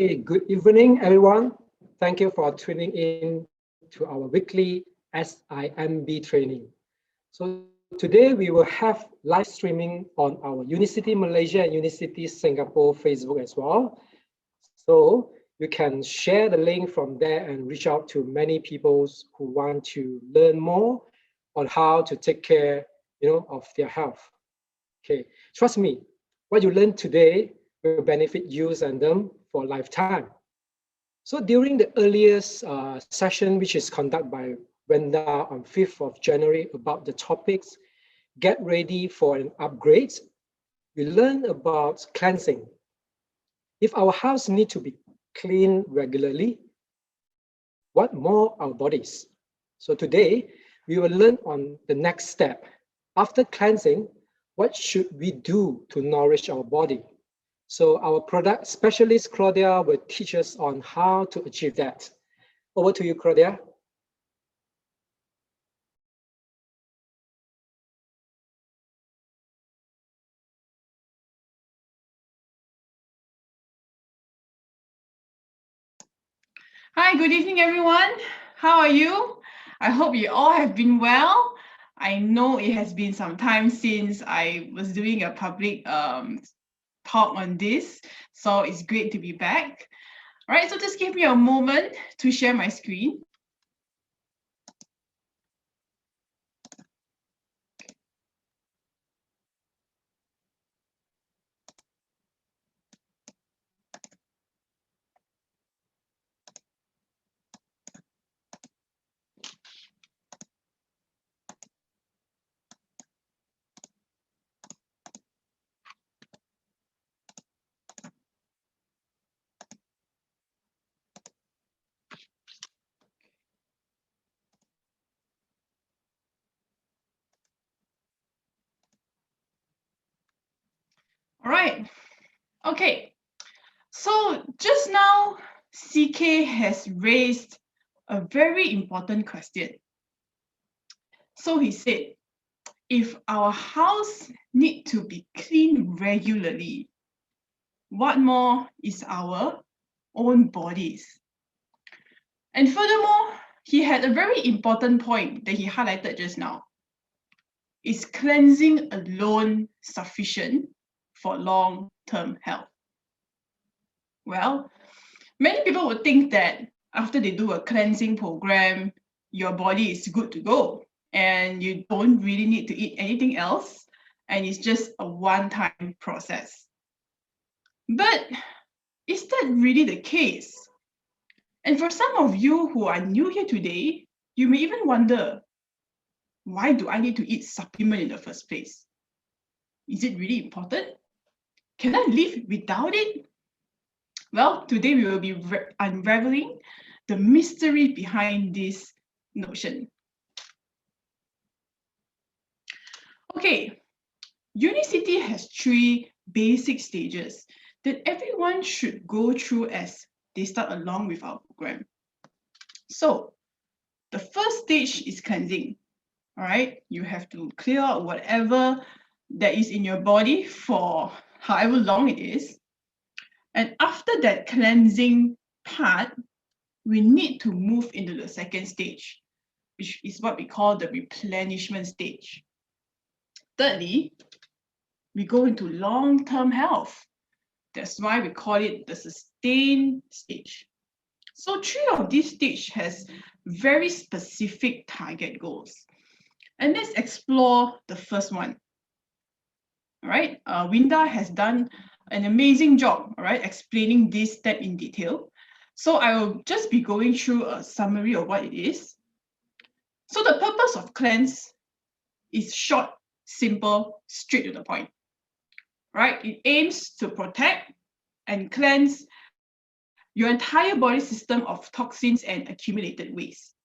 Hey, good evening, everyone. Thank you for tuning in to our weekly SIMB training. So today we will have live streaming on our Unicity Malaysia and Unicity Singapore Facebook as well. So you can share the link from there and reach out to many people who want to learn more on how to take care, of their health. Okay, trust me, what you learn today will benefit you and them for a lifetime. So during the earliest session, which is conducted by Wenda on 5th of January about the topics, get ready for an upgrade, we learn about cleansing. If our house needs to be cleaned regularly, what more our bodies? So today, we will learn on the next step. After cleansing, what should we do to nourish our body? So our product specialist, Claudia, will teach us on how to achieve that. Over to you, Claudia. Hi, good evening, everyone. How are you? I hope you all have been well. I know it has been some time since I was doing a public talk on this, so it's great to be back. All right, so just give me a moment to share my screen. All right, okay. So just now, CK has raised a very important question. So he said, if our house need to be cleaned regularly, what more is our own bodies? And furthermore, he had a very important point that he highlighted just now. Is cleansing alone sufficient for long-term health? Well, many people would think that after they do a cleansing program, your body is good to go and you don't really need to eat anything else, and it's just a one-time process. But is that really the case? And for some of you who are new here today, you may even wonder, why do I need to eat supplement in the first place? Is it really important? Can I live without it? Well, today we will be unraveling the mystery behind this notion. Okay, Unicity has 3 basic stages that everyone should go through as they start along with our program. So, the first stage is cleansing. All right, you have to clear out whatever that is in your body for however long it is. And after that cleansing part, we need to move into the second stage, which is what we call the replenishment stage. Thirdly, we go into long-term health. That's why we call it the sustained stage. So 3 of these stages has very specific target goals. And let's explore the first one. All right, Winda has done an amazing job, all right, explaining this step in detail. So I will just be going through a summary of what it is. So the purpose of cleanse is short, simple, straight to the point. Right? It aims to protect and cleanse your entire body system of toxins and accumulated waste.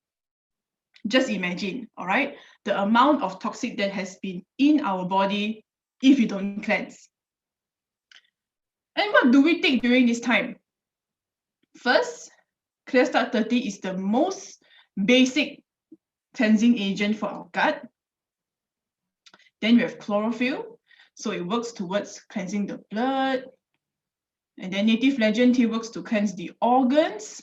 Just imagine, all right, the amount of toxic that has been in our body if you don't cleanse. And what do we take during this time? First, Clear Start 30 is the most basic cleansing agent for our gut. Then we have chlorophyll, so it works towards cleansing the blood. And then native legend tea works to cleanse the organs.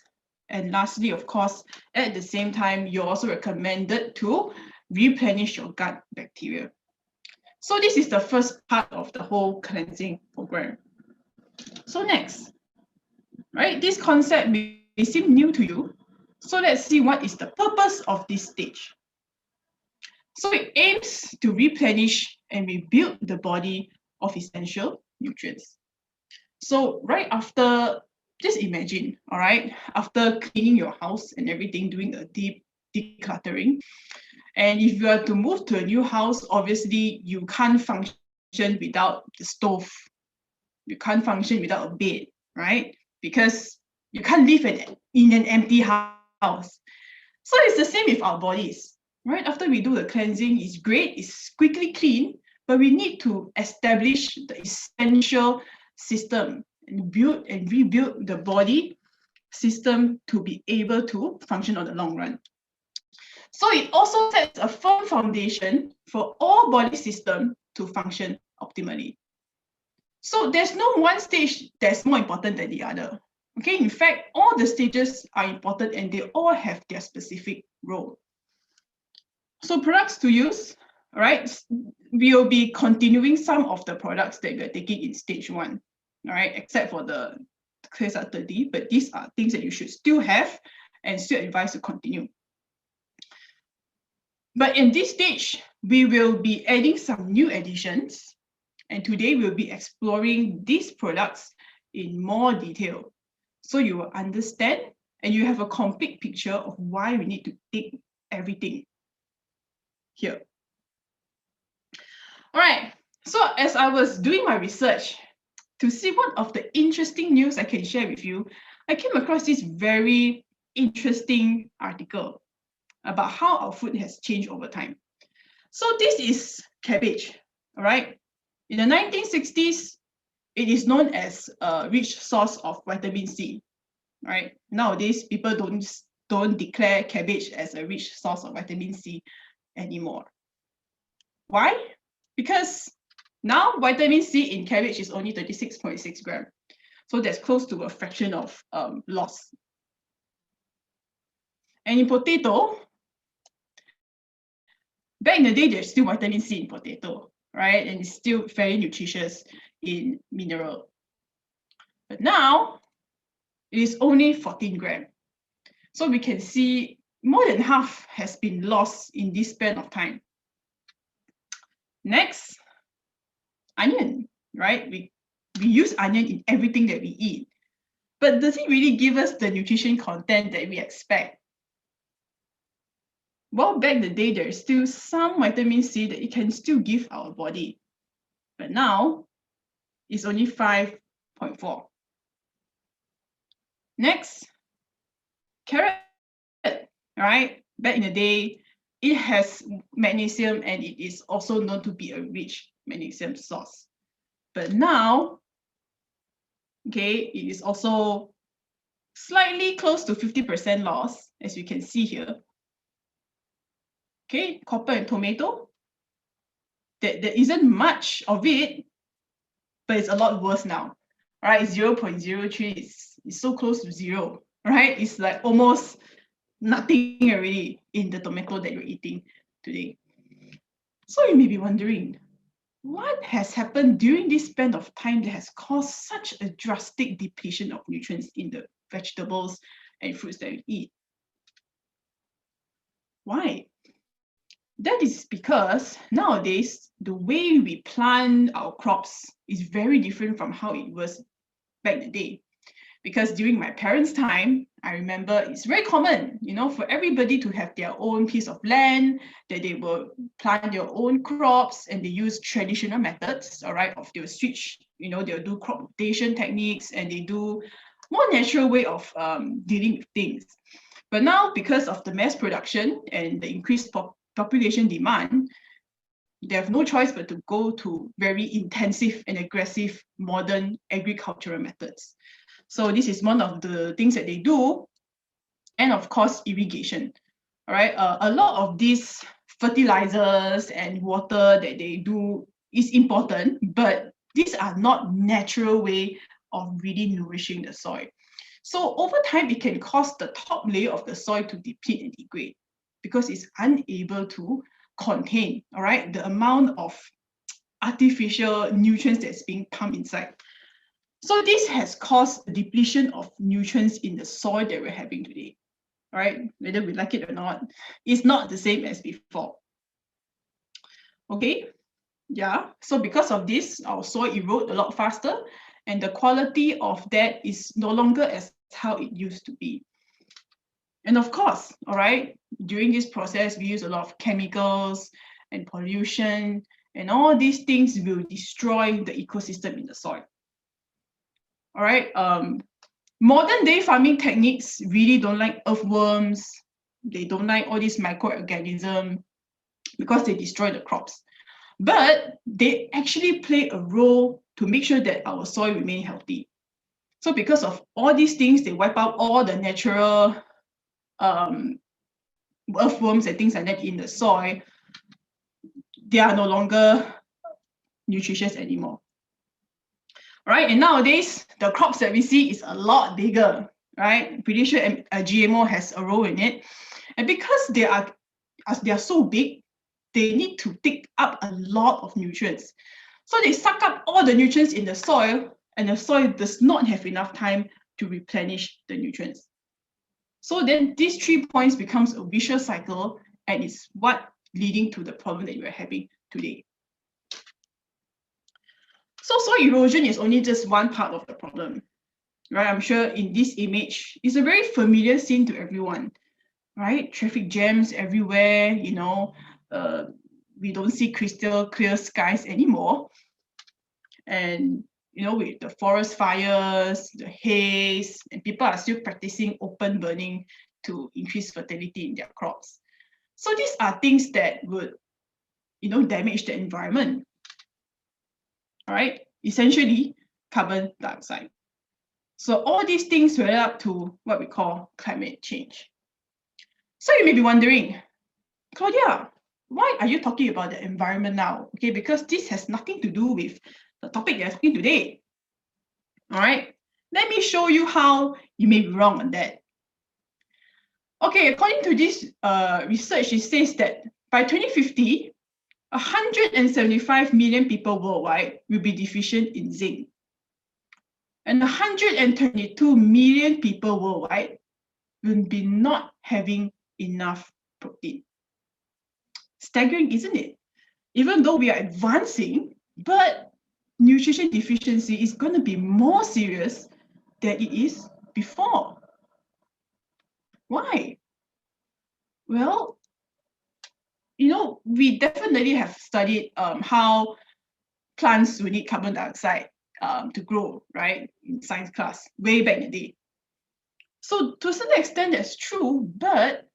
And lastly, of course, at the same time, you're also recommended to replenish your gut bacteria. So this is the first part of the whole cleansing program. So next, right, this concept may seem new to you. So let's see what is the purpose of this stage. So it aims to replenish and rebuild the body of essential nutrients. So right after, just imagine, all right, after cleaning your house and everything, doing a deep decluttering, and if you are to move to a new house, obviously you can't function without the stove. You can't function without a bed, right? Because you can't live in an empty house. So it's the same with our bodies, right? After we do the cleansing, it's great, it's quickly clean, but we need to establish the essential system and build and rebuild the body system to be able to function on the long run. So it also sets a firm foundation for all body systems to function optimally. So there's no one stage that's more important than the other. Okay, in fact, all the stages are important and they all have their specific role. So products to use, all right, we'll be continuing some of the products that we're taking in stage 1, all right, except for the Clear Start 30, but these are things that you should still have and still advise to continue. But in this stage, we will be adding some new additions, and today we'll be exploring these products in more detail. So you will understand and you have a complete picture of why we need to take everything here. All right, so as I was doing my research to see what of the interesting news I can share with you, I came across this very interesting article about how our food has changed over time. So this is cabbage, all right? In the 1960s, it is known as a rich source of vitamin C, right? Nowadays, people don't declare cabbage as a rich source of vitamin C anymore. Why? Because now vitamin C in cabbage is only 36.6 grams. So that's close to a fraction of loss. And in potato, back in the day, there's still vitamin C in potato, right? And it's still very nutritious in mineral. But now, it is only 14 grams. So we can see more than half has been lost in this span of time. Next, onion, right? We use onion in everything that we eat. But does it really give us the nutrition content that we expect? Well, back in the day, there is still some vitamin C that it can still give our body. But now, it's only 5.4. Next, carrot, right? Back in the day, it has magnesium and it is also known to be a rich magnesium source. But now, okay, it is also slightly close to 50% loss, as you can see here. Okay, copper and tomato, there isn't much of it, but it's a lot worse now, right? 0.03 is so close to 0, right? It's like almost nothing already in the tomato that you're eating today. So you may be wondering, what has happened during this span of time that has caused such a drastic depletion of nutrients in the vegetables and fruits that we eat? Why? That is because nowadays, the way we plant our crops is very different from how it was back in the day. Because during my parents' time, I remember it's very common, you know, for everybody to have their own piece of land, that they will plant their own crops and they use traditional methods, all right, of they'll switch, you know, they'll do crop rotation techniques and they do more natural way of dealing with things. But now, because of the mass production and the increased population demand, they have no choice but to go to very intensive and aggressive modern agricultural methods. So this is one of the things that they do. And of course, irrigation. All right, a lot of these fertilizers and water that they do is important, but these are not natural way of really nourishing the soil. So over time, it can cause the top layer of the soil to deplete and degrade because it's unable to contain, all right, the amount of artificial nutrients that's being pumped inside. So this has caused a depletion of nutrients in the soil that we're having today, all right? Whether we like it or not, it's not the same as before. Okay, yeah, so because of this, our soil erode a lot faster, and the quality of that is no longer as how it used to be. And of course, all right, during this process, we use a lot of chemicals and pollution, and all these things will destroy the ecosystem in the soil. All right, modern day farming techniques really don't like earthworms. They don't like all these microorganisms because they destroy the crops. But they actually play a role to make sure that our soil remain healthy. So because of all these things, they wipe out all the natural earthworms and things like that in the soil. They are no longer nutritious anymore. Right, and nowadays, the crops that we see is a lot bigger, right? I'm pretty sure a GMO has a role in it. And because they are so big, they need to take up a lot of nutrients. So they suck up all the nutrients in the soil, and the soil does not have enough time to replenish the nutrients. So then these 3 points becomes a vicious cycle, and it's what leading to the problem that we're having today. So soil erosion is only just one part of the problem, right? I'm sure in this image, it's a very familiar scene to everyone, right? Traffic jams everywhere, you know, we don't see crystal clear skies anymore. And, you know, with the forest fires, the haze, and people are still practicing open burning to increase fertility in their crops. So these are things that would, you know, damage the environment. All right, essentially carbon dioxide. So all these things relate up to what we call climate change. So you may be wondering, Claudia, why are you talking about the environment now? Okay, because this has nothing to do with the topic you're talking today. All right, let me show you how you may be wrong on that. Okay, according to this research, it says that by 2050, 175 million people worldwide will be deficient in zinc. And 122 million people worldwide will be not having enough protein. Staggering, isn't it? Even though we are advancing, but nutrition deficiency is going to be more serious than it is before. Why? Well, you know, we definitely have studied how plants will need carbon dioxide to grow, right? In science class, way back in the day. So to a certain extent, that's true, but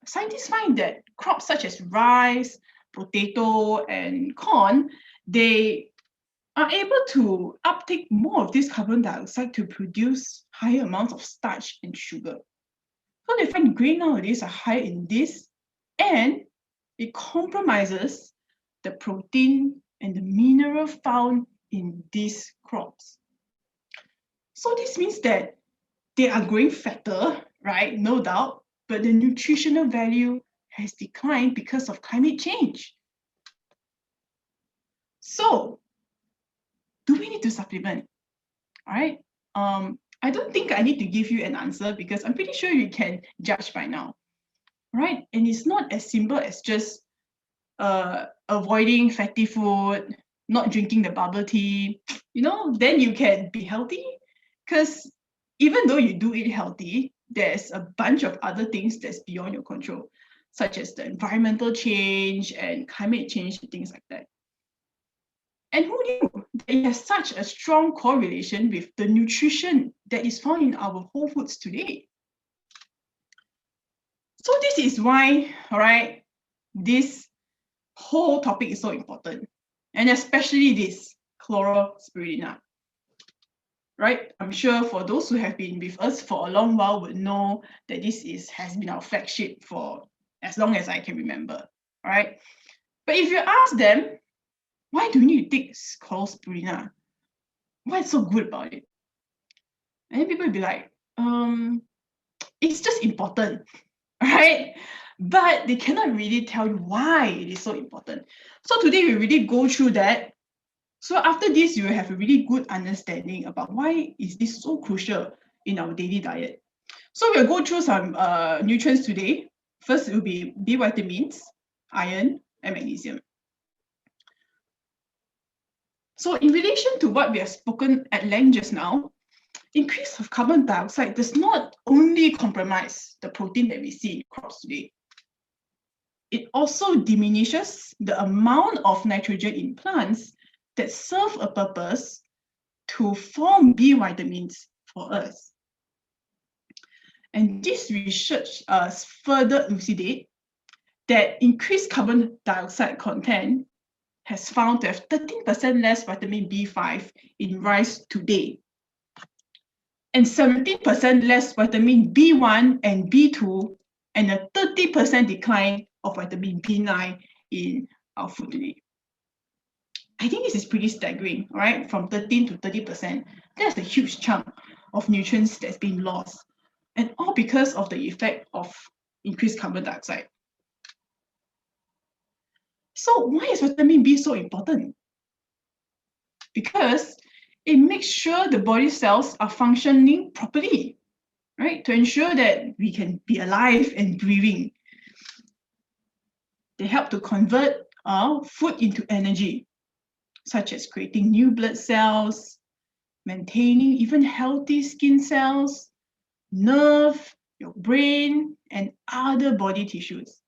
scientists find that crops such as rice, potato, and corn, they are able to uptake more of this carbon dioxide to produce higher amounts of starch and sugar. So they find grain nowadays are high in this, and it compromises the protein and the mineral found in these crops. So this means that they are growing fatter, right? No doubt, but the nutritional value has declined because of climate change. So, do we need to supplement? All right. I don't think I need to give you an answer because I'm pretty sure you can judge by now, right? And it's not as simple as just avoiding fatty food, not drinking the bubble tea, you know, then you can be healthy. Because even though you do eat healthy, there's a bunch of other things that's beyond your control, such as the environmental change and climate change and things like that. And who knew that it has such a strong correlation with the nutrition that is found in our whole foods today? So this is why, all right, this whole topic is so important, and especially this Chlorospirulina. Right? I'm sure for those who have been with us for a long while would know that this has been our flagship for as long as I can remember. All right? But if you ask them, why do you need to take Chlorospirulina? what's so good about it? And then people will be like, it's just important, right? But they cannot really tell you why it is so important. So today we really go through that. So after this, you will have a really good understanding about why is this so crucial in our daily diet. So we'll go through some nutrients today. First, it will be B vitamins, iron, and magnesium. So in relation to what we have spoken at length just now, increase of carbon dioxide does not only compromise the protein that we see in crops today. It also diminishes the amount of nitrogen in plants that serve a purpose to form B vitamins for us. And this research further elucidate that increased carbon dioxide content has found to have 13% less vitamin B5 in rice today, and 17% less vitamin B1 and B2, and a 30% decline of vitamin B9 in our food today. I think this is pretty staggering, right? From 13 to 30%. That's a huge chunk of nutrients that's been lost, and all because of the effect of increased carbon dioxide. So why is vitamin B so important? Because it makes sure the body cells are functioning properly, right? To ensure that we can be alive and breathing. They help to convert food into energy, such as creating new blood cells, maintaining even healthy skin cells, nerve, your brain, and other body tissues.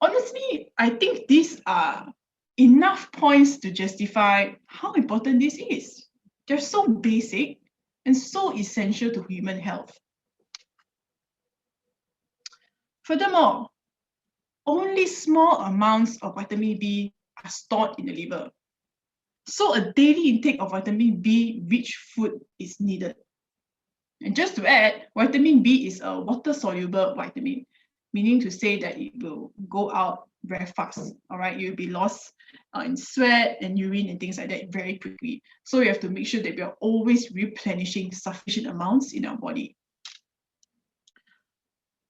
Honestly, I think these are enough points to justify how important this is. They're so basic and so essential to human health. Furthermore, only small amounts of vitamin B are stored in the liver. So a daily intake of vitamin B-rich food is needed. And just to add, vitamin B is a water-soluble vitamin, meaning to say that it will go out very fast, all right? You'll be lost in sweat and urine and things like that very quickly. So you have to make sure that we are always replenishing sufficient amounts in our body.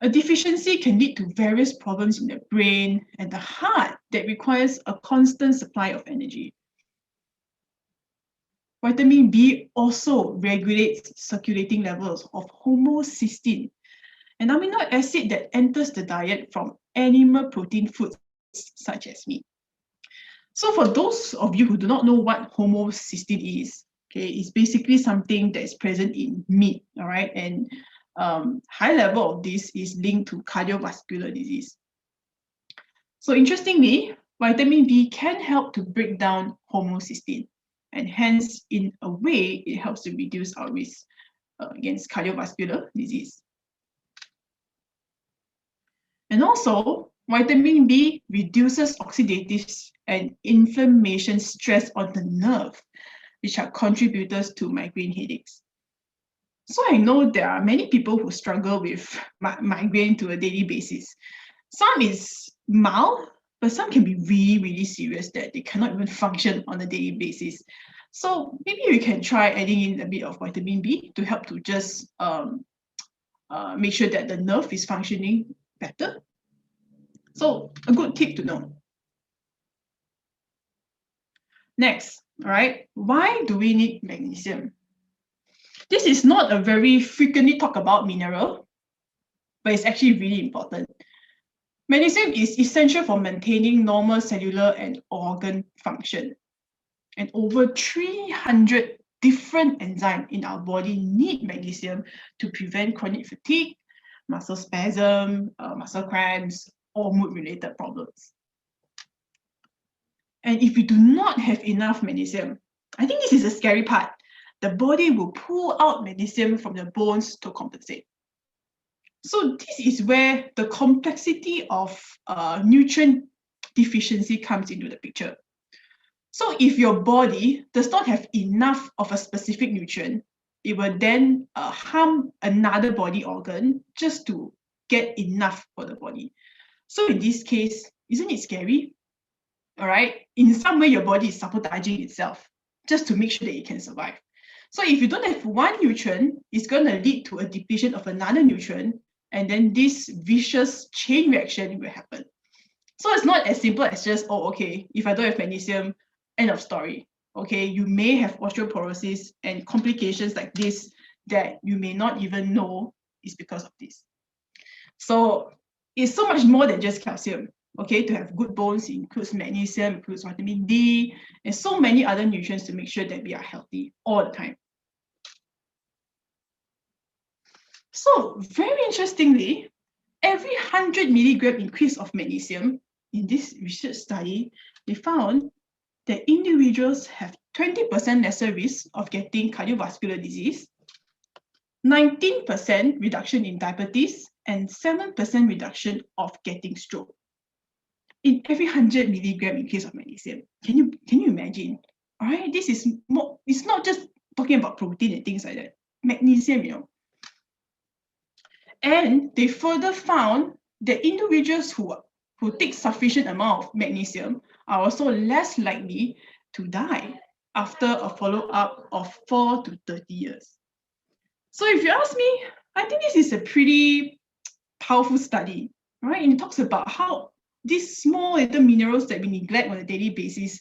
A deficiency can lead to various problems in the brain and the heart that requires a constant supply of energy. Vitamin B also regulates circulating levels of homocysteine, an amino acid that enters the diet from animal protein foods such as meat. So for those of you who do not know what homocysteine is, okay, it's basically something that is present in meat, all right? And high level of this is linked to cardiovascular disease. So interestingly, vitamin B can help to break down homocysteine, and hence, in a way, it helps to reduce our risk against cardiovascular disease. And also, vitamin B reduces oxidative and inflammation stress on the nerve, which are contributors to migraine headaches. So I know there are many people who struggle with migraine to a daily basis. Some is mild, but some can be really, really serious that they cannot even function on a daily basis. So maybe we can try adding in a bit of vitamin B to help to just make sure that the nerve is functioning better. So a good tip to know. Next, all right, why do we need magnesium? This is not a very frequently talked about mineral, but it's actually really important. Magnesium is essential for maintaining normal cellular and organ function. And over 300 different enzymes in our body need magnesium to prevent chronic fatigue, muscle spasm, muscle cramps, or mood-related problems. And if we do not have enough magnesium, I think this is the scary part. The body will pull out magnesium from the bones to compensate. So this is where the complexity of nutrient deficiency comes into the picture. So if your body does not have enough of a specific nutrient, it will then harm another body organ just to get enough for the body. So in this case, isn't it scary? All right, in some way your body is sabotaging itself just to make sure that it can survive. So if you don't have one nutrient, it's going to lead to a depletion of another nutrient, and then this vicious chain reaction will happen. So it's not as simple as just, oh, okay, if I don't have magnesium, end of story. Okay, you may have osteoporosis and complications like this that you may not even know is because of this. So it's so much more than just calcium. Okay, to have good bones, it includes magnesium, includes vitamin D, and so many other nutrients to make sure that we are healthy all the time. So very interestingly, every 100 milligram increase of magnesium in this research study, they found that individuals have 20% lesser risk of getting cardiovascular disease, 19% reduction in diabetes, and 7% reduction of getting stroke in every 100 milligram increase of magnesium. Can you imagine? All right, this is more, it's not just talking about protein and things like that. Magnesium, you know. And they further found that individuals who take sufficient amount of magnesium are also less likely to die after a follow-up of 4 to 30 years. So if you ask me, I think this is a pretty powerful study, right? And it talks about how these small little minerals that we neglect on a daily basis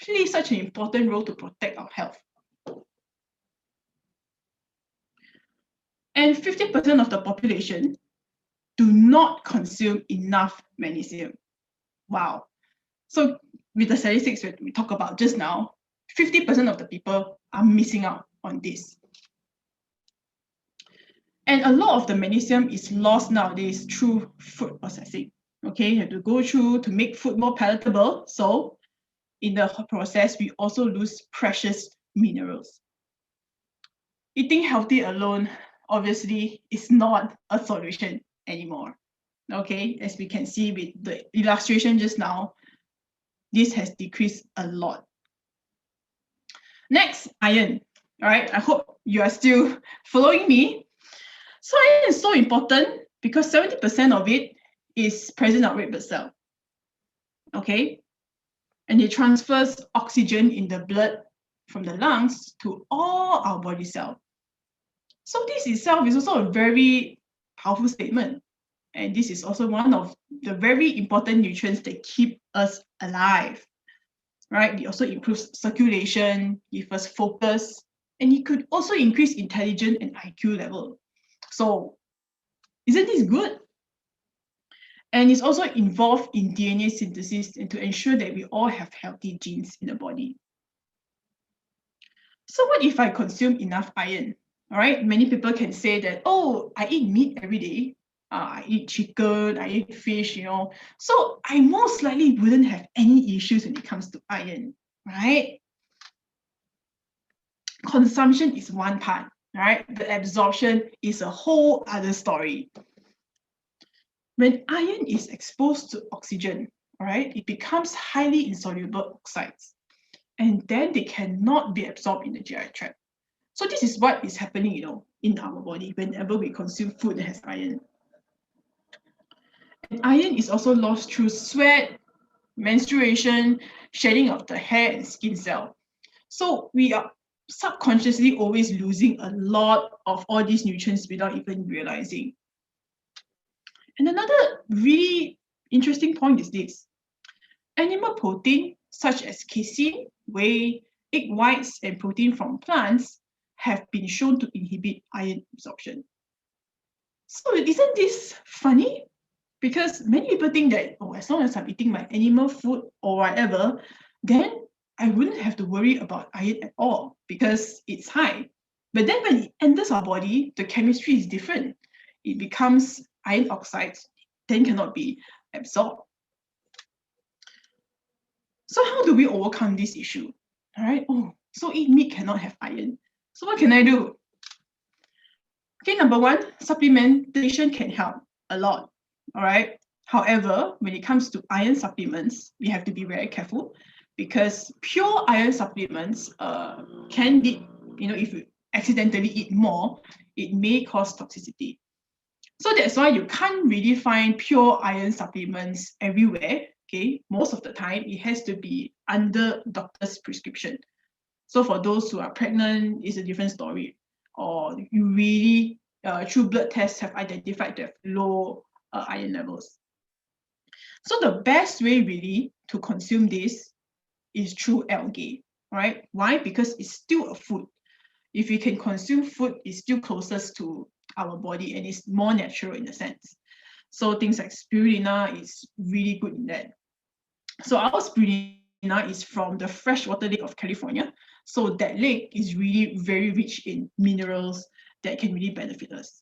play such an important role to protect our health. And 50% of the population do not consume enough magnesium. Wow. So with the statistics that we talked about just now, 50% of the people are missing out on this. And a lot of the magnesium is lost nowadays through food processing. Okay, you have to go through to make food more palatable. So in the process, we also lose precious minerals. Eating healthy alone, obviously, is not a solution anymore. Okay, as we can see with the illustration just now, this has decreased a lot. Next, iron. All right, I hope you are still following me. So iron is so important because 70% of it is present in our red blood cell. Okay, and it transfers oxygen in the blood from the lungs to all our body cells. So this itself is also a very powerful statement. And this is also one of the very important nutrients that keep us alive, right? It also improves circulation, gives us focus, and it could also increase intelligence and IQ level. So isn't this good? And it's also involved in DNA synthesis and to ensure that we all have healthy genes in the body. So what if I consume enough iron? All right, many people can say that, oh, I eat meat every day. I eat chicken, I eat fish, you know. So I most likely wouldn't have any issues when it comes to iron, right? Consumption is one part, right? The absorption is a whole other story. When iron is exposed to oxygen, all right, it becomes highly insoluble oxides, and then they cannot be absorbed in the GI tract. So this is what is happening, you know, in our body whenever we consume food that has iron. And iron is also lost through sweat, menstruation, shedding of the hair and skin cell. So we are subconsciously always losing a lot of all these nutrients without even realizing. And another really interesting point is this. Animal protein, such as casein, whey, egg whites, and protein from plants have been shown to inhibit iron absorption. So isn't this funny? Because many people think that, oh, as long as I'm eating my animal food or whatever, then I wouldn't have to worry about iron at all because it's high. But then when it enters our body, the chemistry is different. It becomes iron oxides, then cannot be absorbed. So how do we overcome this issue? All right, oh, so eat meat cannot have iron. So what can I do? Okay, number one, supplementation can help a lot. All right. However, when it comes to iron supplements, we have to be very careful because pure iron supplements can be, you know, if you accidentally eat more, it may cause toxicity. So that's why you can't really find pure iron supplements everywhere. Okay, most of the time it has to be under doctor's prescription. So for those who are pregnant, it's a different story. Or you really, through blood tests, have identified to have low iron levels. So the best way really to consume this is through algae, right? Why? Because it's still a food. If we can consume food, it's still closest to our body and it's more natural in a sense. So things like spirulina is really good in that. So our spirulina is from the freshwater lake of California. So that lake is really very rich in minerals that can really benefit us.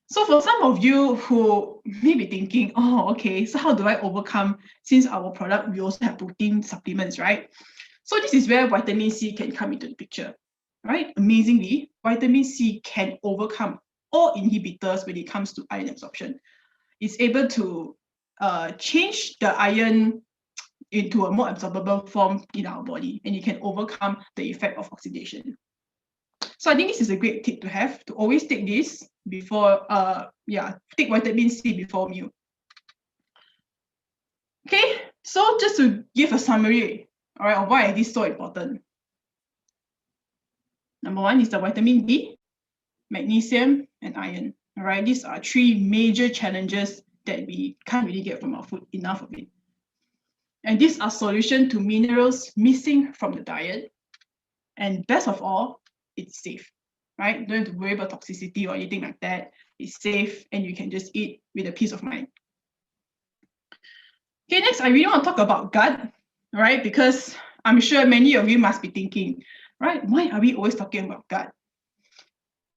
So for some of you who may be thinking, oh, okay, so how do I overcome, since our product, we also have protein supplements, right? So this is where vitamin C can come into the picture, right? Amazingly, vitamin C can overcome all inhibitors when it comes to iron absorption. It's able to change the iron into a more absorbable form in our body, and you can overcome the effect of oxidation. So I think this is a great tip to have, to always take this before, take vitamin C before meal. Okay, so just to give a summary, all right, of why is this so important. Number one is the vitamin D, magnesium, and iron. All right, these are three major challenges that we can't really get from our food, enough of it. And these are solutions to minerals missing from the diet. And best of all, it's safe, right? You don't have to worry about toxicity or anything like that. It's safe and you can just eat with a peace of mind. Okay, next, I really want to talk about gut, right? Because I'm sure many of you must be thinking, right, why are we always talking about gut?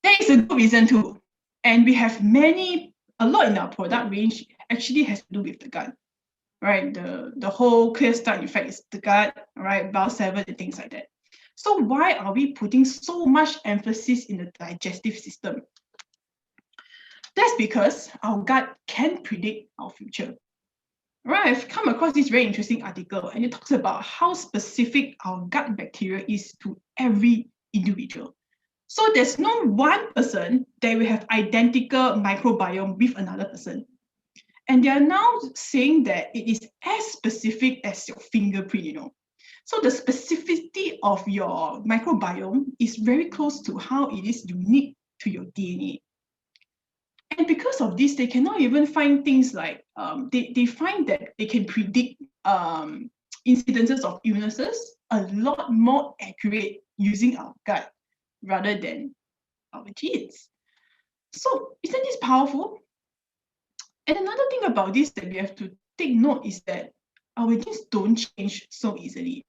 There is a good reason too. And we have a lot in our product range actually has to do with the gut, right? The whole clear start effect is the gut, right? Bowel 7 and things like that. So why are we putting so much emphasis in the digestive system? That's because our gut can predict our future. Right, I've come across this very interesting article and it talks about how specific our gut bacteria is to every individual. So there's no one person that will have identical microbiome with another person. And they are now saying that it is as specific as your fingerprint, you know. So the specificity of your microbiome is very close to how it is unique to your DNA. And because of this, they cannot even find things like, they find that they can predict incidences of illnesses a lot more accurate using our gut rather than our genes. So isn't this powerful? And another thing about this that we have to take note is that our genes don't change so easily.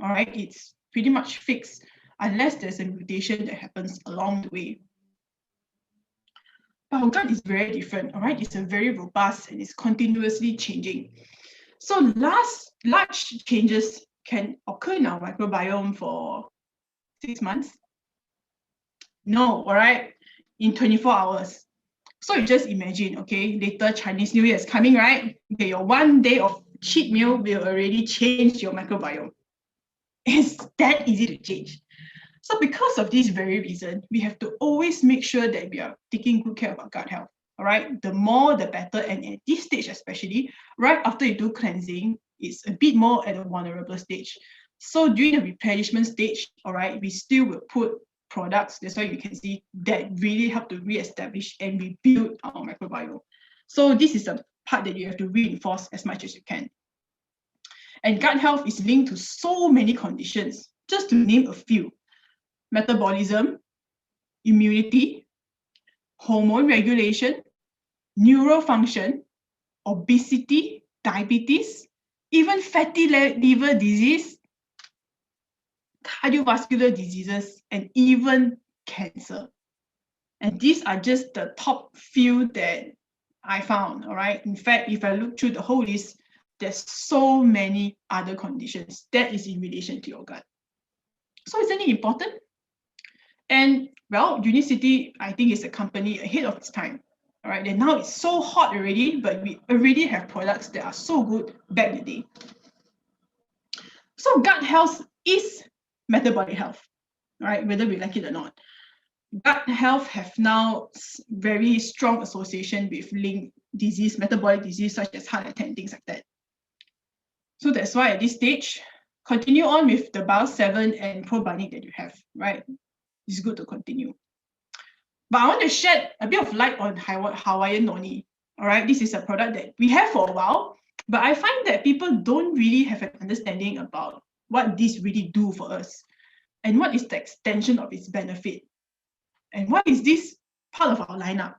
All right, it's pretty much fixed unless there's a mutation that happens along the way. But our gut is very different, all right? It's a very robust and it's continuously changing. So large changes can occur in our microbiome for 6 months. No, all right, in 24 hours. So you just imagine, okay, later Chinese New Year is coming, right? Okay, your one day of cheat meal will already change your microbiome. It's that easy to change. So because of this very reason, we have to always make sure that we are taking good care of our gut health, all right? The more, the better. And at this stage especially, right after you do cleansing, it's a bit more at a vulnerable stage. So during the replenishment stage, all right, we still will put products, that's why you can see that really help to reestablish and rebuild our microbiome. So this is a part that you have to reinforce as much as you can. And gut health is linked to so many conditions, just to name a few: metabolism, immunity, hormone regulation, neural function, obesity, diabetes, even fatty liver disease, cardiovascular diseases, and even cancer. And these are just the top few that I found, all right? In fact, if I look through the whole list, there's so many other conditions that is in relation to your gut. So isn't it important? And well, Unicity, I think, is a company ahead of its time. All right, and now it's so hot already, but we already have products that are so good back in the day. So gut health is metabolic health, all right, whether we like it or not. Gut health have now very strong association with linked disease, metabolic disease, such as heart attack and things like that. So that's why at this stage, continue on with the Bio7 and probiotic that you have, right? It's good to continue. But I want to shed a bit of light on Hawaiian Noni. All right, this is a product that we have for a while, but I find that people don't really have an understanding about what this really do for us and what is the extension of its benefit and why is this part of our lineup.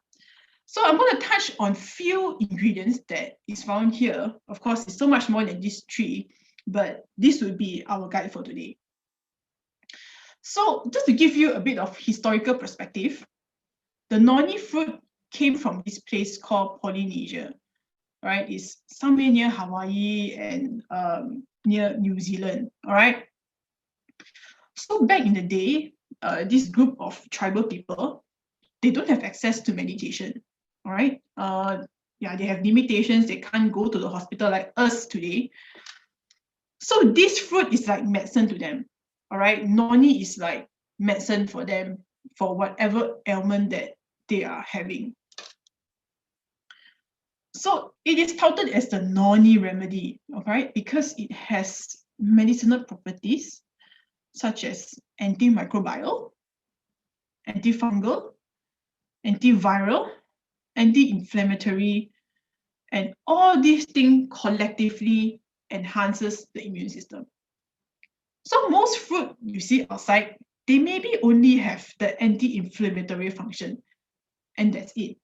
So I'm going to touch on few ingredients that is found here. Of course, it's so much more than these three, but this will be our guide for today. So just to give you a bit of historical perspective, the noni fruit came from this place called Polynesia, right? It's somewhere near Hawaii and near New Zealand, all right? So back in the day, this group of tribal people, they don't have access to medication, all right? Yeah, they have limitations. They can't go to the hospital like us today. So this fruit is like medicine to them, all right? Noni is like medicine for them for whatever ailment that they are having. So it is touted as the noni remedy, okay, because it has medicinal properties such as antimicrobial, antifungal, antiviral, anti-inflammatory, and all these things collectively enhances the immune system. So most fruit you see outside, they maybe only have the anti-inflammatory function, and that's it.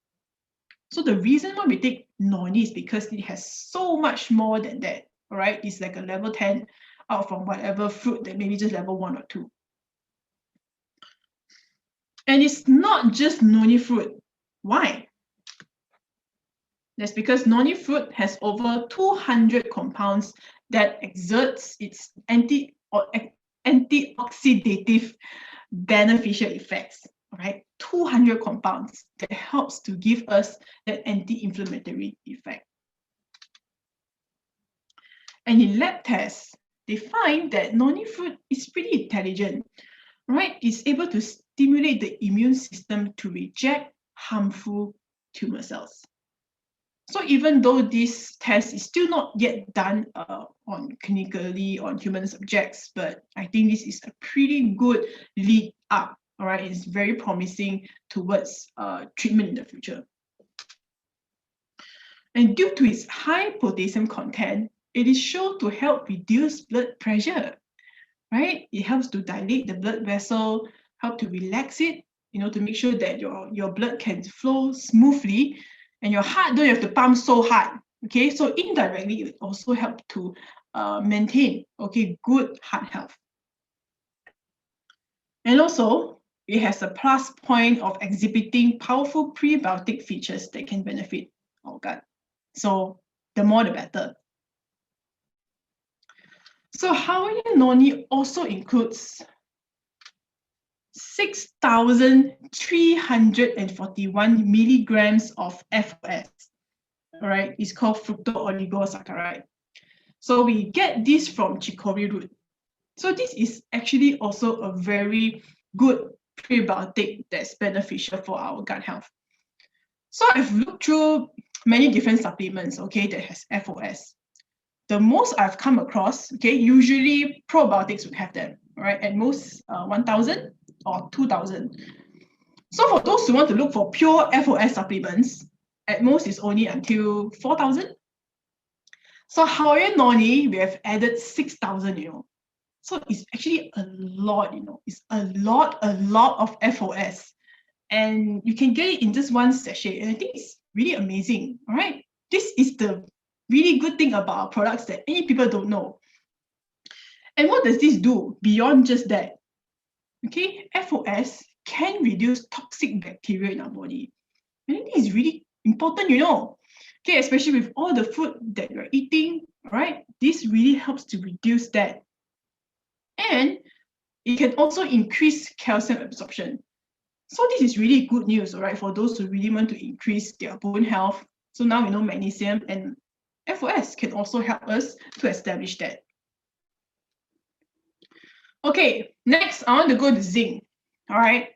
So the reason why we take noni is because it has so much more than that, all right? It's like a level 10 out from whatever fruit that maybe just level 1 or 2. And it's not just noni fruit. Why? That's because noni fruit has over 200 compounds that exerts its antioxidative beneficial effects, all right? 200 compounds that helps to give us that anti-inflammatory effect. And in lab tests, they find that noni fruit is pretty intelligent, right? It's able to stimulate the immune system to reject harmful tumor cells. So even though this test is still not yet done clinically on human subjects, but I think this is a pretty good lead up, all right? It's very promising towards treatment in the future. And due to its high potassium content, it is shown to help reduce blood pressure, right? It helps to dilate the blood vessel, help to relax it, you know, to make sure that your blood can flow smoothly and your heart don't have to pump so hard, okay? So indirectly, it also helps to maintain, okay, good heart health. And also, it has a plus point of exhibiting powerful prebiotic features that can benefit our gut. So the more the better. So Hawaiian Noni also includes 6,341 milligrams of FOS. All right, it's called fructooligosaccharides. So we get this from chicory root. So this is actually also a very good prebiotic that's beneficial for our gut health. So I've looked through many different supplements, okay, that has FOS. The most I've come across, okay, usually probiotics would have them, right? At most 1,000 or 2,000. So for those who want to look for pure FOS supplements, at most it's only until 4,000. So Hawaiian Noni, we have added 6,000, you know. So it's actually a lot, you know. It's a lot of FOS. And you can get it in just one sachet. And I think it's really amazing, all right? This is the really good thing about our products that many people don't know. And what does this do beyond just that? Okay, FOS can reduce toxic bacteria in our body. And I think it's really important, you know. Okay, especially with all the food that you're eating, right? This really helps to reduce that. And it can also increase calcium absorption. So this is really good news, all right, for those who really want to increase their bone health. So now we know magnesium and FOS can also help us to establish that. Okay, next I want to go to zinc. All right,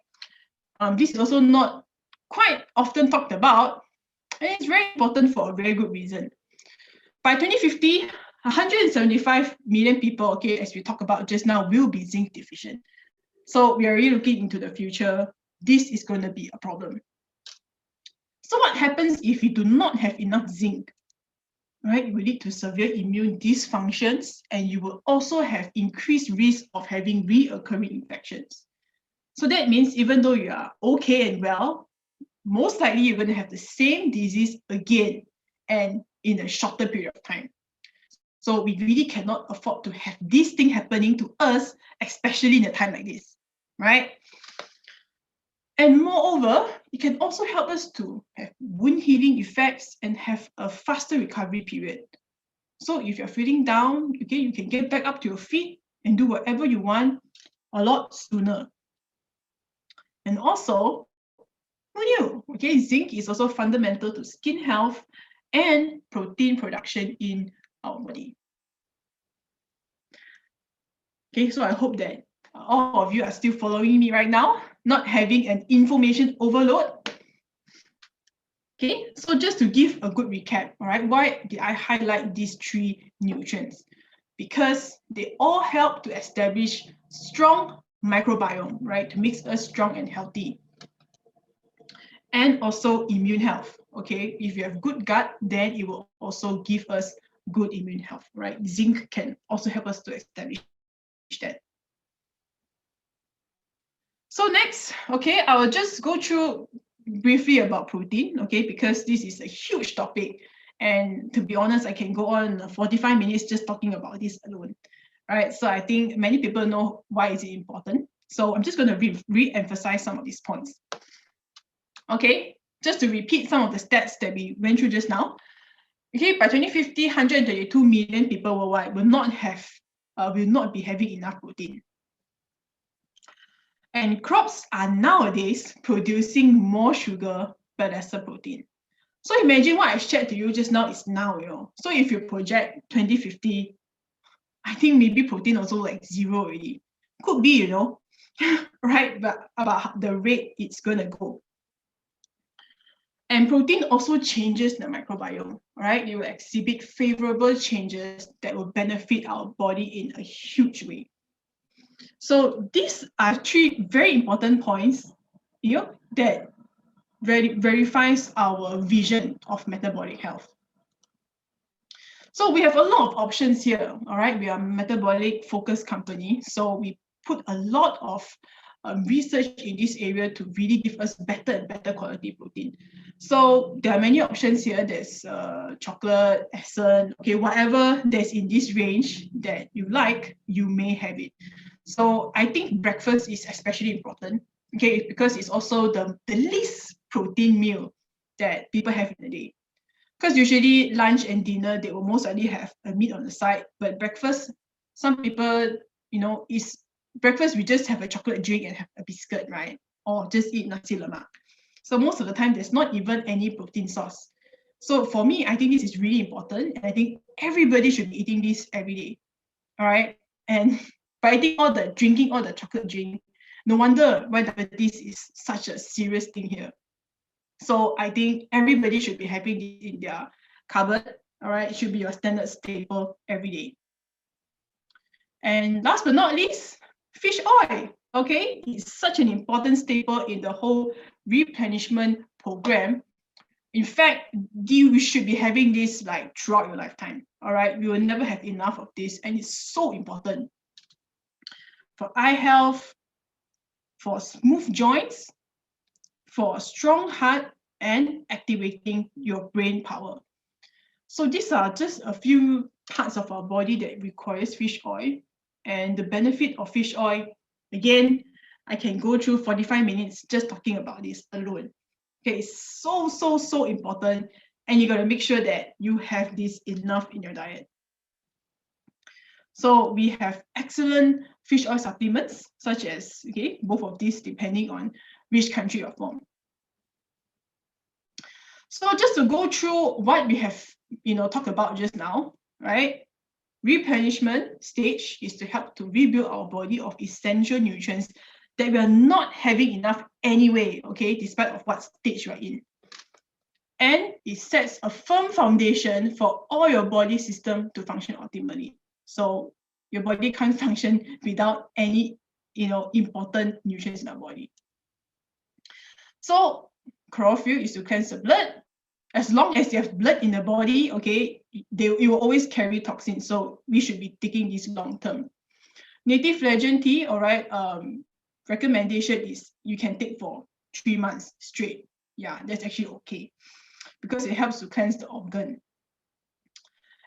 this is also not quite often talked about, and it's very important for a very good reason. By 2050, 175 million people, okay, as we talked about just now, will be zinc deficient. So we are really looking into the future. This is going to be a problem. So what happens if you do not have enough zinc? Right, it will lead to severe immune dysfunctions, and you will also have increased risk of having reoccurring infections. So that means even though you are okay and well, most likely you're going to have the same disease again and in a shorter period of time. So we really cannot afford to have this thing happening to us, especially in a time like this, right? And moreover, it can also help us to have wound healing effects and have a faster recovery period. So if you're feeling down, okay, you can get back up to your feet and do whatever you want a lot sooner. And also, who knew? Okay, zinc is also fundamental to skin health and protein production in our body. Okay, so I hope that all of you are still following me right now, not having an information overload. Okay, so just to give a good recap, all right, why did I highlight these 3 nutrients? Because they all help to establish strong microbiome, right, to make us strong and healthy. And also immune health, okay? If you have good gut, then it will also give us good immune health, right? Zinc can also help us to establish that. So next, okay, I will just go through briefly about protein, okay, because this is a huge topic. And to be honest, I can go on 45 minutes just talking about this alone, right? So I think many people know why is it important. So I'm just going to re-emphasize some of these points. Okay, just to repeat some of the stats that we went through just now. Okay, by 2050, 132 million people worldwide will not be having enough protein. And crops are nowadays producing more sugar but lesser protein. So imagine what I shared to you just now is now, you know. So if you project 2050, I think maybe protein also like 0 already. Could be, you know, right? But about the rate it's gonna go. And protein also changes the microbiome, right? It will exhibit favorable changes that will benefit our body in a huge way. So these are 3 very important points, you know, that verifies our vision of metabolic health. So we have a lot of options here, all right? We are a metabolic focused company, so we put a lot of research in this area to really give us better and better quality protein. So there are many options here. There's chocolate, essence, okay, whatever that's in this range that you like, you may have it. So I think breakfast is especially important, okay, because it's also the least protein meal that people have in a day. Because usually lunch and dinner, they will most likely have a meat on the side, but breakfast, some people, you know, is breakfast, we just have a chocolate drink and have a biscuit, right? Or just eat nasi lemak. So most of the time, there's not even any protein source. So for me, I think this is really important. And I think everybody should be eating this every day, all right? And by drinking all the chocolate drink, no wonder why diabetes is such a serious thing here. So I think everybody should be having this in their cupboard, all right? It should be your standard staple every day. And last but not least, fish oil, okay? It's such an important staple in the whole replenishment program. In fact, you should be having this like throughout your lifetime, all right? We will never have enough of this, and it's so important for eye health, for smooth joints, for a strong heart, and activating your brain power. So these are just a few parts of our body that requires fish oil. And the benefit of fish oil, again, I can go through 45 minutes just talking about this alone. Okay, it's so important. And you got to make sure that you have this enough in your diet. So we have excellent fish oil supplements, such as, okay, both of these depending on which country you're from. So just to go through what we have, you know, talked about just now, right? Replenishment stage is to help to rebuild our body of essential nutrients that we are not having enough anyway, okay, despite of what stage we're in. and it sets a firm foundation for all your body system to function optimally. So your body can't function without any, important nutrients in our body. So chlorophyll is to cleanse the blood. As long as you have blood in the body, okay, it will always carry toxins. So we should be taking this long term. Native flagon tea, all right, recommendation is you can take for 3 months straight. Yeah, that's actually okay because it helps to cleanse the organ.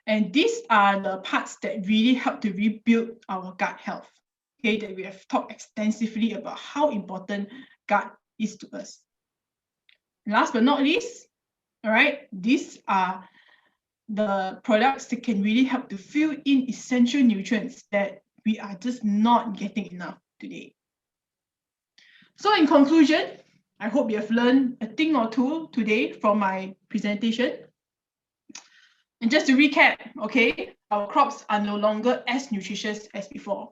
And these are the parts that really help to rebuild our gut health. Okay, that we have talked extensively about how important gut is to us. Last but not least, all right, these are the products that can really help to fill in essential nutrients that we are just not getting enough today. So in conclusion, I hope you have learned a thing or two today from my presentation. And just to recap, okay, our crops are no longer as nutritious as before.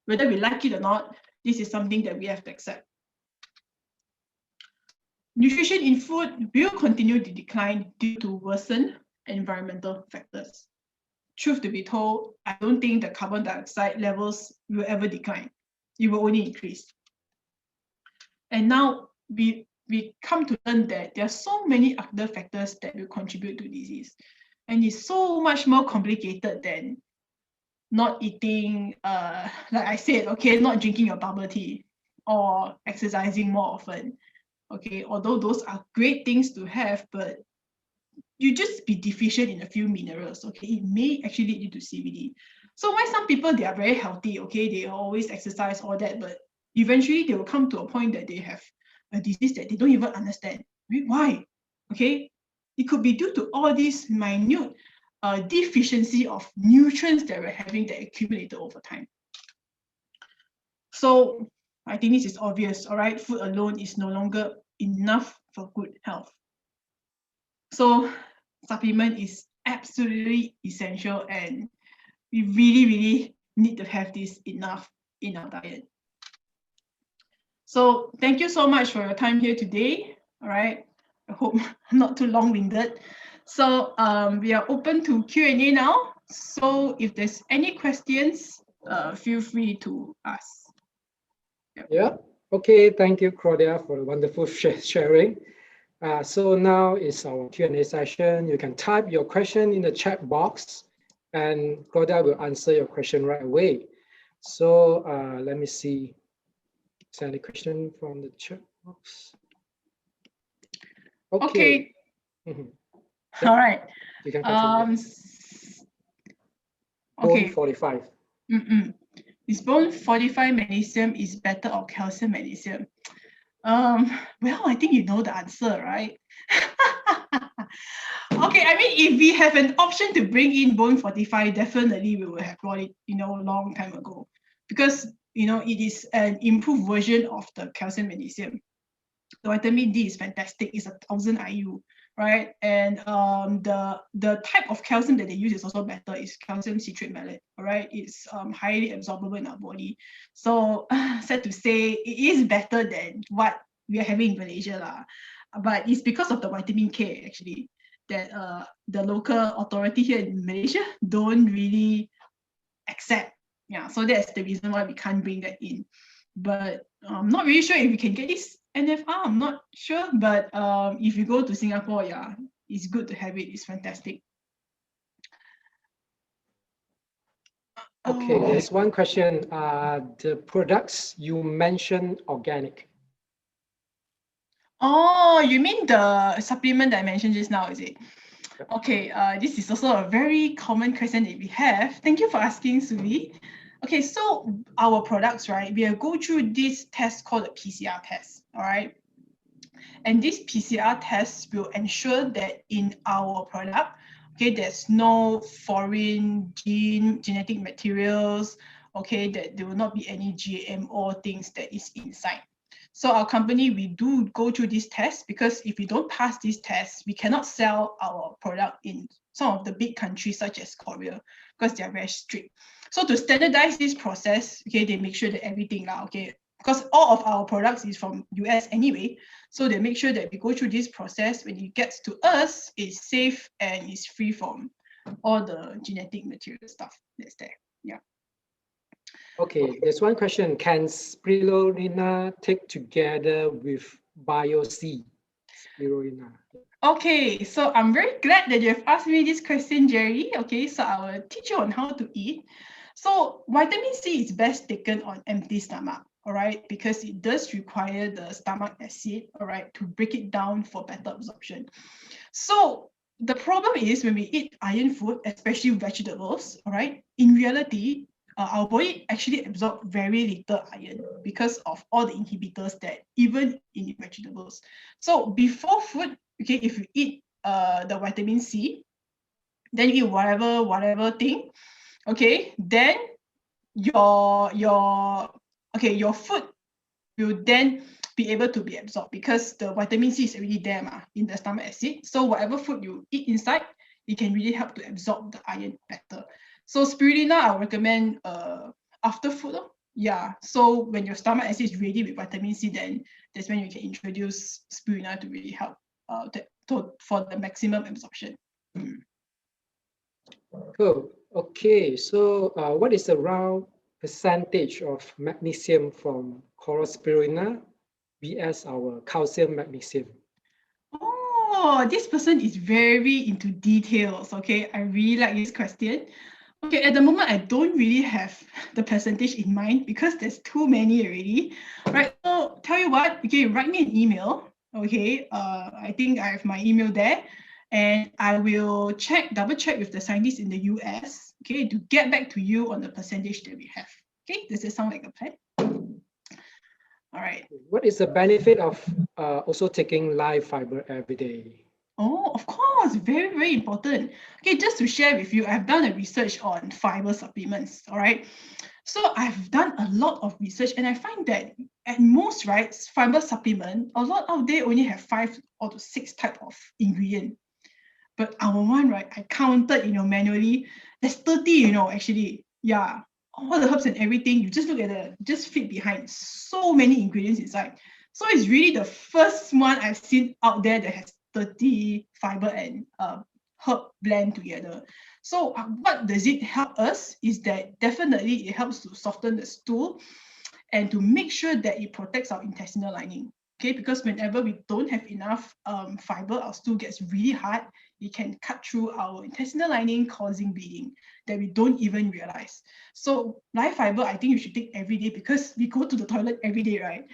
Whether we like it or not, this is something that we have to accept. Nutrition in food will continue to decline due to worsened environmental factors. Truth to be told, I don't think the carbon dioxide levels will ever decline. It will only increase. And now we come to learn that there are so many other factors that will contribute to disease. And it's so much more complicated than not eating, like I said, okay, not drinking your bubble tea or exercising more often. Okay, although those are great things to have, but you just be deficient in a few minerals, okay, it may actually lead you to CVD. So why some people, they are very healthy, okay, they always exercise, all that, but eventually they will come to a point that they have a disease that they don't even understand. Why? Okay, it could be due to all these minute deficiency of nutrients that we're having that accumulated over time. So I think this is obvious, all right? Food alone is no longer enough for good health. So supplement is absolutely essential, and we really, really need to have this enough in our diet. So thank you so much for your time here today, all right? I hope I'm not too long-winded. So we are open to Q&A now. So if there's any questions, feel free to ask. Yeah, okay, thank you, Claudia, for the wonderful sharing. So now is our Q&A session. You can type your question in the chat box and Claudia will answer your question right away. So let me see, is there any question from the chat box? Okay. Mm-hmm. All right. You can continue. Okay. Bone 45. Is bone 45 magnesium is better or calcium magnesium? Well, I think you know the answer, right? Okay, I mean, if we have an option to bring in bone 45, definitely we would have brought it, a long time ago, because it is an improved version of the calcium magnesium. The vitamin D is fantastic. It's 1,000 IU, right? And the type of calcium that they use is also better. It's calcium citrate malate, all right? It's highly absorbable in our body. So sad to say, it is better than what we are having in Malaysia lah. But it's because of the vitamin K actually that the local authority here in Malaysia don't really accept. Yeah, so that's the reason why we can't bring that in. But I'm not really sure if we can get this NFR, I'm not sure, but if you go to Singapore, yeah, it's good to have it. It's fantastic. Okay, there's one question. The products you mentioned organic. Oh, you mean the supplement that I mentioned just now, is it? Okay, this is also a very common question that we have. Thank you for asking, Suvi. Okay, so our products, right, we will go through this test called a PCR test, all right? And this PCR test will ensure that in our product, okay, there's no foreign genetic materials, okay, that there will not be any GMO things that is inside. So our company, we do go through this test, because if we don't pass this test, we cannot sell our product in some of the big countries such as Korea, because they are very strict. So to standardize this process, okay, they make sure that everything, okay, because all of our products is from US anyway. So they make sure that we go through this process. When it gets to us, it's safe and it's free from all the genetic material stuff that's there. Yeah. Okay, there's one question. Can spirulina take together with bio-C? Spirulina. Okay, so I'm very glad that you have asked me this question, Jerry. Okay, so I will teach you on how to eat. So vitamin C is best taken on empty stomach, all right, because it does require the stomach acid, all right, to break it down for better absorption. So the problem is when we eat iron food, especially vegetables, all right, in reality, our body actually absorbs very little iron because of all the inhibitors that even in vegetables. So before food, okay, if you eat the vitamin C, then you eat whatever thing, okay, then your food will then be able to be absorbed because the vitamin C is already there in the stomach acid. So whatever food you eat inside, it can really help to absorb the iron better. So spirulina, I recommend after food. Yeah. So when your stomach acid is ready with vitamin C, then that's when you can introduce spirulina to really help for the maximum absorption. Cool. Okay, so what is the round percentage of magnesium from Chlorospirulina vs our calcium magnesium? Oh, this person is very into details. Okay, I really like this question. Okay, at the moment, I don't really have the percentage in mind because there's too many already. Right, so tell you what, okay, write me an email. Okay, I think I have my email there. And I will double check with the scientists in the US, okay, to get back to you on the percentage that we have. Okay, does it sound like a plan? All right. What is the benefit of also taking live fiber every day? Oh, of course, very, very important. Okay, just to share with you, I've done a research on fiber supplements, all right? So I've done a lot of research and I find that at most, right, fiber supplement, a lot out there only have 5 or 6 type of ingredient. But our one, right, I counted, manually, there's 30, actually. Yeah, all the herbs and everything, you just look at just fit behind, so many ingredients inside. So it's really the first one I've seen out there that has 30 fiber and herb blend together. So what does it help us is that definitely it helps to soften the stool and to make sure that it protects our intestinal lining. Okay, because whenever we don't have enough fiber, our stool gets really hard. It can cut through our intestinal lining, causing bleeding that we don't even realize. So live fiber, I think you should take every day because we go to the toilet every day, right?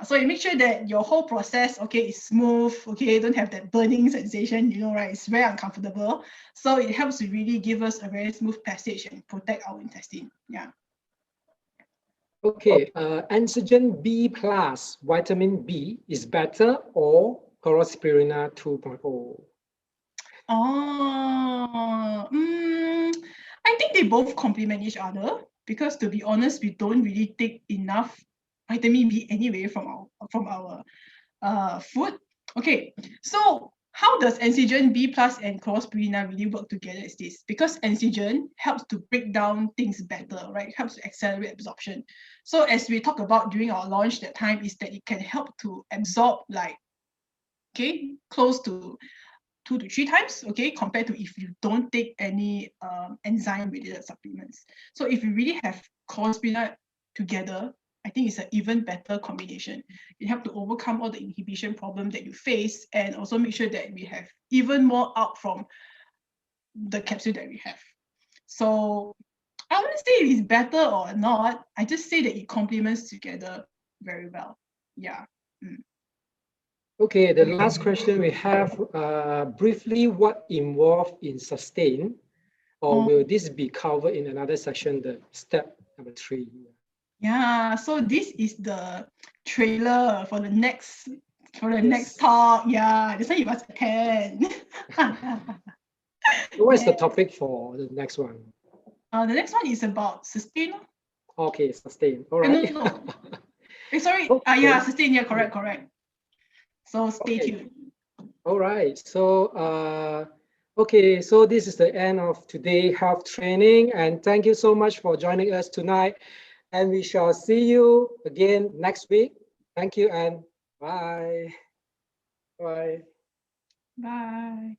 So you make sure that your whole process, okay, is smooth, okay, don't have that burning sensation, right? It's very uncomfortable. So it helps to really give us a very smooth passage and protect our intestine. Yeah. Okay, Antigen B plus vitamin B is better or Chlorospirulina 2.0? I think they both complement each other because, to be honest, we don't really take enough vitamin B anyway from our food. Okay, so how does Antigen B plus and Chlorospirulina really work together is this? Because Antigen helps to break down things better, right? It helps to accelerate absorption. So as we talked about during our launch that time is that it can help to absorb close to 2 to 3 times, okay, compared to if you don't take any enzyme-related supplements. So if you really have Chlorospirulina together, I think it's an even better combination. It helps to overcome all the inhibition problem that you face and also make sure that we have even more out from the capsule that we have. So I wouldn't say if it's better or not. I just say that it complements together very well. Yeah. Okay, the last question we have, briefly, what involved in sustain, or will this be covered in another section, the step number 3? Yeah, so this is the trailer for the next talk. Yeah, this one you must attend. What is the topic for the next one? The next one is about sustain. Okay, sustain. All right. No. Sorry. Okay. Yeah, sustain. Yeah, correct. So stay tuned. All right. So okay, so this is the end of today's health training, and thank you so much for joining us tonight. and we shall see you again next week. Thank you and bye. Bye. Bye.